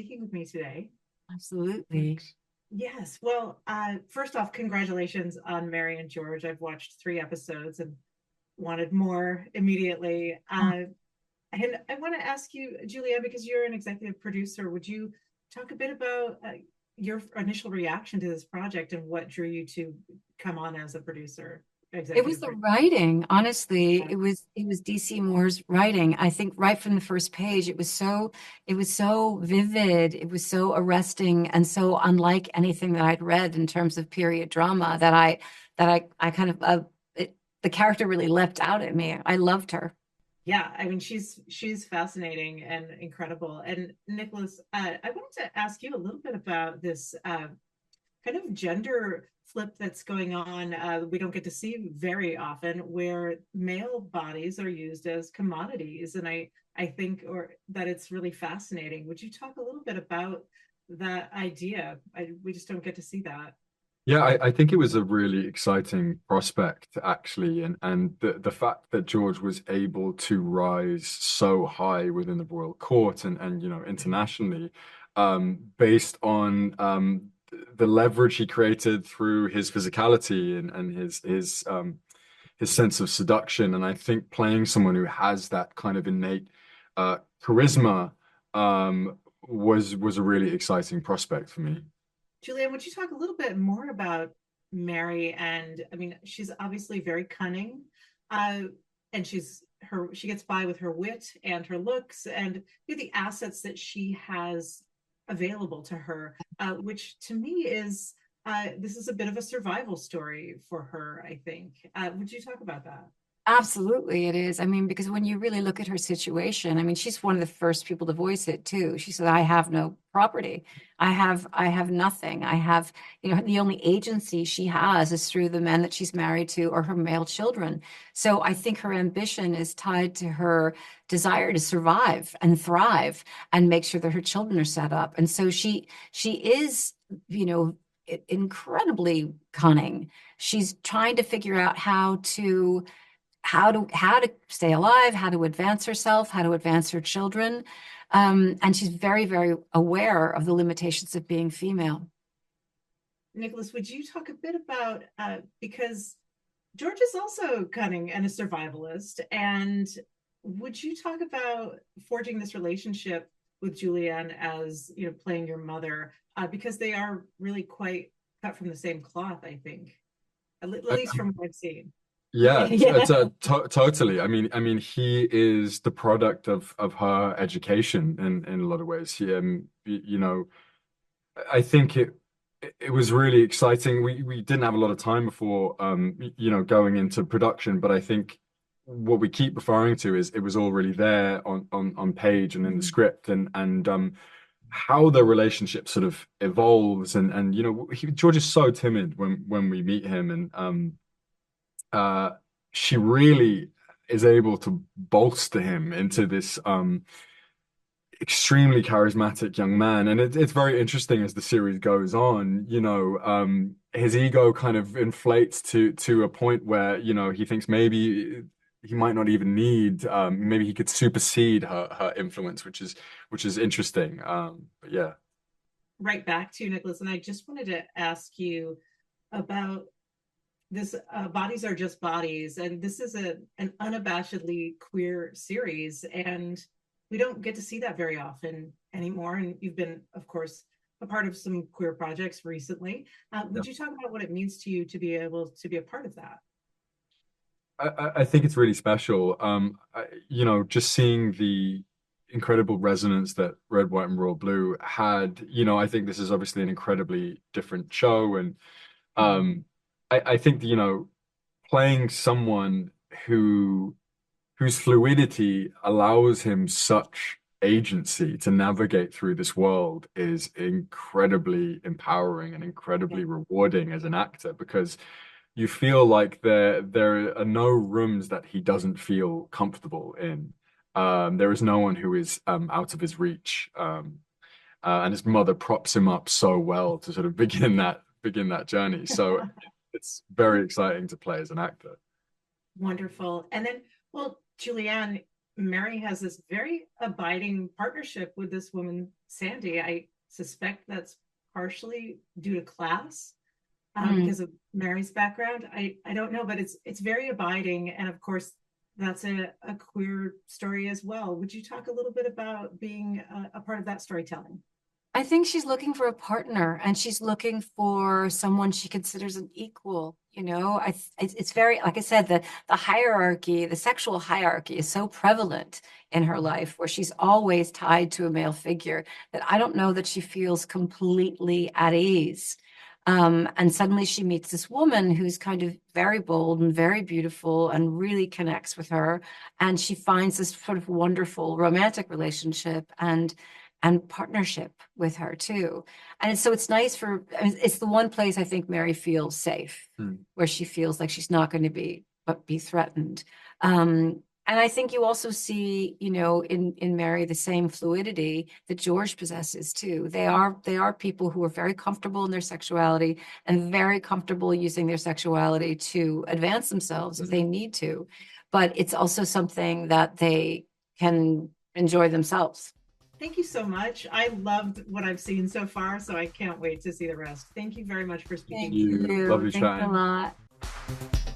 speaking with me today. Absolutely. Yes. Well, first off, congratulations on Mary and George. I've watched 3 episodes and wanted more immediately. And I want to ask you, Julianne, because you're an executive producer, would you talk a bit about your initial reaction to this project and what drew you to come on as a producer, It was executive the producer? writing, honestly. It was DC Moore's writing. I think right from the first page, it was so vivid, it was so arresting and so unlike anything that I'd read in terms of period drama that I kind of the character really leapt out at me. I loved her. Yeah, I mean she's fascinating and incredible. And Nicholas, I wanted to ask you a little bit about this kind of gender flip that's going on. We don't get to see very often, where male bodies are used as commodities, and I think or that it's really fascinating. Would you talk a little bit about that idea? We just don't get to see that. Yeah, I think it was a really exciting prospect actually, and the fact that George was able to rise so high within the royal court and internationally, based on the leverage he created through his physicality and his sense of seduction, and I think playing someone who has that kind of innate charisma was a really exciting prospect for me. Julianne, would you talk a little bit more about Mary? And I mean, she's obviously very cunning, uh, and she gets by with her wit and her looks and the assets that she has available to her, which to me is this is a bit of a survival story for her, I think. Would you talk about that? Absolutely, it is. I mean, because when you really look at her situation, I mean, she's one of the first people to voice it too. She said, "I have no property. I have nothing. I have, the only agency she has is through the men that she's married to or her male children." So I think her ambition is tied to her desire to survive and thrive and make sure that her children are set up. And so she is, you know, incredibly cunning. She's trying to figure out how to stay alive, how to advance herself, how to advance her children. And she's very, very aware of the limitations of being female. Nicholas, would you talk a bit about because George is also cunning and a survivalist, and would you talk about forging this relationship with Julianne as playing your mother, because they are really quite cut from the same cloth, I think, at least from what I've seen. Yeah, Yeah. totally. I mean, he is the product of her education in a lot of ways. I think it was really exciting. We didn't have a lot of time before, going into production, but I think what we keep referring to is it was all really there on page and in the script, and how the relationship sort of evolves, and George is so timid when we meet him, and uh, she really is able to bolster him into this extremely charismatic young man. And it's very interesting as the series goes on, his ego kind of inflates to a point where, he thinks maybe he might not even need, maybe he could supersede her influence, which is interesting. But yeah. Right back to you, Nicholas, and I just wanted to ask you about this. Bodies are just bodies, and this is an unabashedly queer series, and we don't get to see that very often anymore. And you've been, of course, a part of some queer projects recently. Would you talk about what it means to you to be able to be a part of that? I think it's really special. Just seeing the incredible resonance that Red, White, and Royal Blue had. I think this is obviously an incredibly different show, and I think playing someone whose fluidity allows him such agency to navigate through this world is incredibly empowering and incredibly rewarding as an actor, because you feel like there are no rooms that he doesn't feel comfortable in. There is no one who is out of his reach. And his mother props him up so well to sort of begin that journey. So it's very exciting to play as an actor. Wonderful. And then, well, Julianne, Mary has this very abiding partnership with this woman, Sandy, I suspect that's partially due to class, Mm. because of Mary's background. I don't know, but it's very abiding, and of course, that's a queer story as well. Would you talk a little bit about being a part of that storytelling? I think she's looking for a partner and she's looking for someone she considers an equal. It's very, like I said, the hierarchy, the sexual hierarchy is so prevalent in her life where she's always tied to a male figure that I don't know that she feels completely at ease. And suddenly she meets this woman who's kind of very bold and very beautiful and really connects with her. And she finds this sort of wonderful romantic relationship and partnership with her too. And so it's nice I mean, it's the one place I think Mary feels safe, where she feels like she's not going to be threatened. And I think you also see, in Mary the same fluidity that George possesses too. They are people who are very comfortable in their sexuality and very comfortable using their sexuality to advance themselves if they need to. But it's also something that they can enjoy themselves. Thank you so much. I loved what I've seen so far, so I can't wait to see the rest. Thank you very much for Thank speaking. You you. lovely Thanks a chatting. lot.